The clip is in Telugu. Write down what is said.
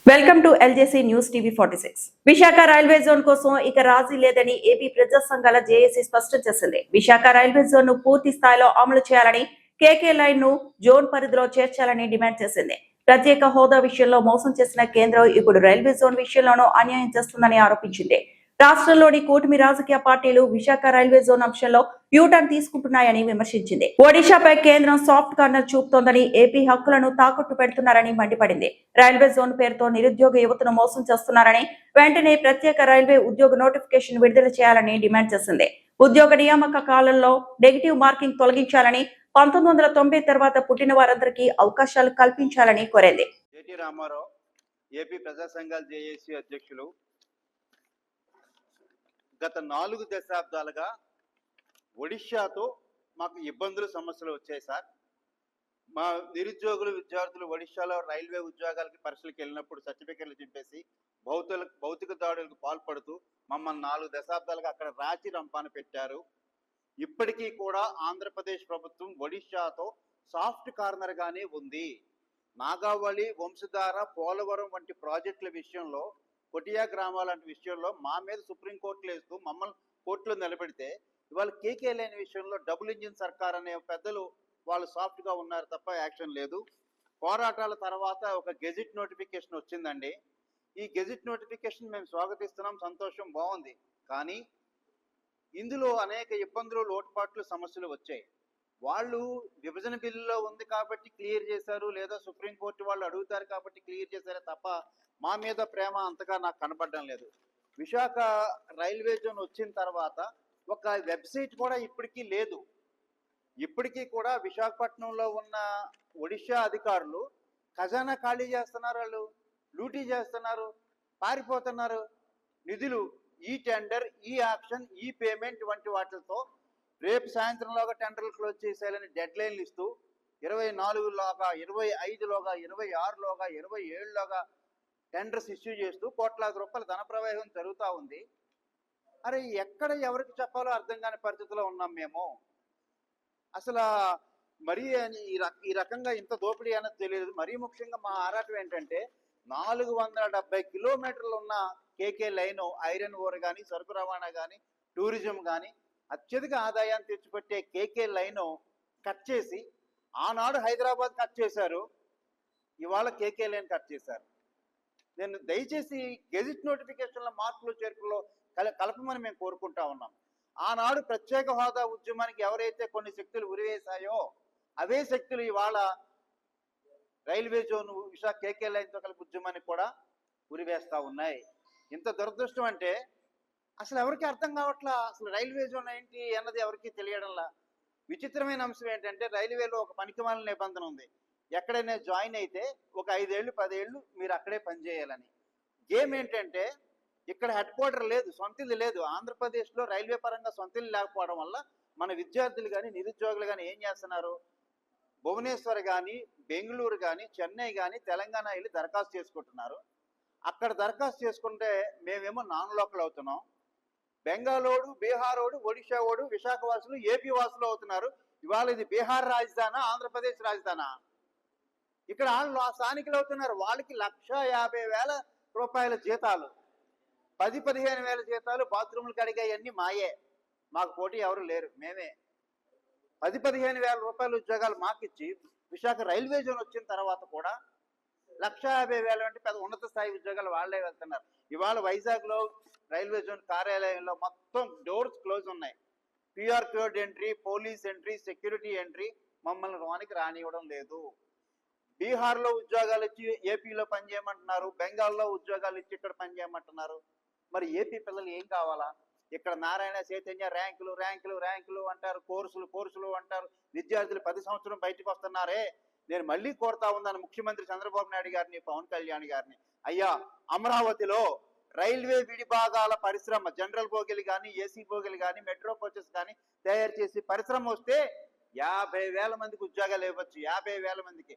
Welcome to LJC news TV 46. Visakha railway zone కోసం ఇక రాజీ లేదని ఏపీ ప్రజా సంఘాల జేఏసీ స్పష్టం చేసింది. విశాఖ రైల్వే జోన్ ను పూర్తి స్థాయిలో అమలు చేయాలని, కేకే లైన్ ను జోన్ పరిధిలో చేర్చాలని డిమాండ్ చేసింది. ప్రత్యేక హోదా విషయంలో మోసం చేసిన కేంద్రం ఇప్పుడు రైల్వే జోన్ విషయంలోనూ అన్యాయం చేస్తుందని ఆరోపించింది. రాష్ట్రంలోని కూటమి రాజకీయ పార్టీలు విశాఖ రైల్వే జోన్ అంశంలో యూటర్న్ తీసుకుంటున్నాయని విమర్శించింది. ఒడిశాపై కేంద్రం సాఫ్ట్ కార్నర్ చూపుతోందని, ఏపీ హక్కులను తాకట్టు పెడుతున్నారని మండిపడింది. రైల్వే జోన్ పేరుతో నిరుద్యోగ యువతను మోసం చేస్తున్నారని, వెంటనే ప్రత్యేక రైల్వే ఉద్యోగ నోటిఫికేషన్ విడుదల చేయాలని డిమాండ్ చేసింది. ఉద్యోగ నియామక కాలంలో నెగిటివ్ మార్కింగ్ తొలగించాలని, 1990 తర్వాత పుట్టిన వారందరికీ అవకాశాలు కల్పించాలని కోరింది. జేటీ రామారావు, ఏపీ ప్రజా సంఘాల జేఏసీ అధ్యక్షులు. గత 4 దశాబ్దాలుగా ఒడిశాతో మాకు ఇబ్బందులు సమస్యలు వచ్చాయి సార్. మా నిరుద్యోగులు విద్యార్థులు ఒడిశాలో రైల్వే ఉద్యోగాలకి పరీక్షలకు వెళ్ళినప్పుడు సర్టిఫికెట్లు చింపేసి భౌతిక దాడులకు పాల్పడుతూ మమ్మల్ని 4 దశాబ్దాలుగా అక్కడ రాచి రంపాన పెట్టారు. ఇప్పటికీ కూడా ఆంధ్రప్రదేశ్ ప్రభుత్వం ఒడిశాతో సాఫ్ట్ కార్నర్ గానే ఉంది. నాగావళి, వంశధార, పోలవరం వంటి ప్రాజెక్టుల విషయంలో, కొటియా గ్రామాల లాంటి విషయంలో మా మీద సుప్రీంకోర్టులు వేస్తూ మమ్మల్ని కోర్టులో నిలబెడితే, ఇవాళ కేకే లేని విషయంలో డబుల్ ఇంజిన్ సర్కార్ అనే పెద్దలు వాళ్ళు సాఫ్ట్గా ఉన్నారు తప్ప యాక్షన్ లేదు. పోరాటాల తర్వాత ఒక గెజిట్ నోటిఫికేషన్ వచ్చిందండి. ఈ గెజిట్ నోటిఫికేషన్ మేము స్వాగతిస్తున్నాం, సంతోషం, బాగుంది. కానీ ఇందులో అనేక ఇబ్బందులు, లోటుపాట్లు, సమస్యలు వచ్చాయి. వాళ్ళు విభజన బిల్లులో ఉంది కాబట్టి క్లియర్ చేశారు, లేదా సుప్రీంకోర్టు వాళ్ళు అడుగుతారు కాబట్టి క్లియర్ చేశారే తప్ప మా మీద ప్రేమ అంతగా నాకు కనపడడం లేదు. విశాఖ రైల్వే జోన్ వచ్చిన తర్వాత ఒక వెబ్సైట్ కూడా ఇప్పటికీ లేదు. ఇప్పటికీ కూడా విశాఖపట్నంలో ఉన్న ఒడిశా అధికారులు ఖజానా ఖాళీ చేస్తున్నారు, వాళ్ళు లూటీ చేస్తున్నారు, పారిపోతున్నారు. నిధులు ఈ టెండర్, ఈ ఆక్షన్, ఈ పేమెంట్ వంటి వాటితో రేపు సాయంత్రంలోగా టెండర్లు క్లోజ్ చేసేయాలని డెడ్ లైన్లు ఇస్తూ 24లోగా, 25లోగా, 26లోగా, 27లోగా టెండర్స్ ఇష్యూ చేస్తూ కోట్లాది రూపాయల ధన ప్రవాహం జరుగుతూ ఉంది. అరే ఎక్కడ ఎవరికి చెప్పాలో అర్థం కాని పరిస్థితిలో ఉన్నాం మేము. అసలు మరీ ఈ రకంగా ఇంత దోపిడీ అనేది తెలియదు. మరీ ముఖ్యంగా మా ఆరాటం ఏంటంటే 470 కిలోమీటర్లు ఉన్న కేకే లైను, ఐరన్ ఓర్ కానీ, సరుకు రవాణా కానీ, టూరిజం కానీ అత్యధిక ఆదాయాన్ని తెచ్చిపెట్టే కేకే లైను కట్ చేసి, ఆనాడు హైదరాబాద్ కట్ చేశారు, ఇవాళ కేకే లైన్ కట్ చేశారు. నేను దయచేసి గెజిట్ నోటిఫికేషన్ల మార్పులు చేర్పుల్లో కలపమని మేము కోరుకుంటా ఉన్నాం. ఆనాడు ప్రత్యేక హోదా ఉద్యమానికి ఎవరైతే కొన్ని శక్తులు ఉరివేశాయో అవే శక్తులు ఇవాళ రైల్వే జోన్ విశాఖ కేకే లైన్తో కలిపి ఉద్యమానికి కూడా ఉరివేస్తా ఉన్నాయి. ఇంత దురదృష్టం అంటే అసలు ఎవరికి అర్థం కావట్లా. అసలు రైల్వే జోన్ ఏంటి అన్నది ఎవరికి తెలియడంలా. విచిత్రమైన అంశం ఏంటంటే రైల్వేలో ఒక పనికిమాలిన నిబంధన ఉంది. ఎక్కడైనా జాయిన్ అయితే ఒక 5 ఏళ్ళు 10 ఏళ్ళు మీరు అక్కడే పనిచేయాలని. గేమ్ ఏంటంటే ఇక్కడ హెడ్ క్వార్టర్ లేదు, సొంతిల్లు లేదు. ఆంధ్రప్రదేశ్లో రైల్వే పరంగా సొంతిల్లు లేకపోవడం వల్ల మన విద్యార్థులు కానీ, నిరుద్యోగులు కానీ ఏం చేస్తున్నారు, భువనేశ్వర్ కానీ, బెంగళూరు కానీ, చెన్నై కానీ, తెలంగాణ వెళ్ళి దరఖాస్తు చేసుకుంటున్నారు. అక్కడ దరఖాస్తు చేసుకుంటే మేమేమో నాన్ లోకల్ అవుతున్నాం. బెంగాలోడు, బీహారోడు, ఒడిశాోడు, విశాఖ వాసులు, ఏపీ వాసులు అవుతున్నారు. ఇవాళ ఇది బీహార్ రాజధానా, ఆంధ్రప్రదేశ్ రాజధానా? ఇక్కడ వాళ్ళు స్థానికులు అవుతున్నారు. వాళ్ళకి 1,50,000 రూపాయల జీతాలు, 10-15 వేల జీతాలు, బాత్రూములు కడిగాయన్నీ మాయే. మాకు పోటీ ఎవరు లేరు, మేమే. 10-15 వేల రూపాయల ఉద్యోగాలు మాకిచ్చి విశాఖ రైల్వే జోన్ వచ్చిన తర్వాత కూడా 1,50,000 అంటే పెద్ద ఉన్నత స్థాయి ఉద్యోగాలు వాళ్ళే వెళ్తున్నారు. ఇవాళ వైజాగ్లో రైల్వే జోన్ కార్యాలయంలో మొత్తం డోర్స్ క్లోజ్ ఉన్నాయి. PR code entry, police entry, security entry, మమ్మల్ని లోనికి రానివ్వడం లేదు. బీహార్లో ఉద్యోగాలు ఇచ్చి ఏపీలో పనిచేయమంటున్నారు, బెంగాల్లో ఉద్యోగాలు ఇచ్చి ఇక్కడ పనిచేయమంటున్నారు. మరి ఏపీ పిల్లలు ఏం కావాలా? ఇక్కడ నారాయణ, చైతన్య ర్యాంకులు ర్యాంకులు ర్యాంకులు అంటారు, కోర్సులు అంటారు. విద్యార్థులు 10 సంవత్సరం బయటకు వస్తున్నారే. నేను మళ్ళీ కోరుతా ఉన్నాను ముఖ్యమంత్రి చంద్రబాబు నాయుడు గారిని, పవన్ కళ్యాణ్ గారిని, అయ్యా అమరావతిలో రైల్వే విడిభాగాల పరిశ్రమ, జనరల్ బోగీలు కానీ, ఏసీ బోగీలు కానీ, మెట్రో కోచెస్ కానీ తయారు చేసి పరిశ్రమ వస్తే 50,000 మందికి ఉద్యోగాలు ఇవ్వచ్చు. 50,000 మందికి.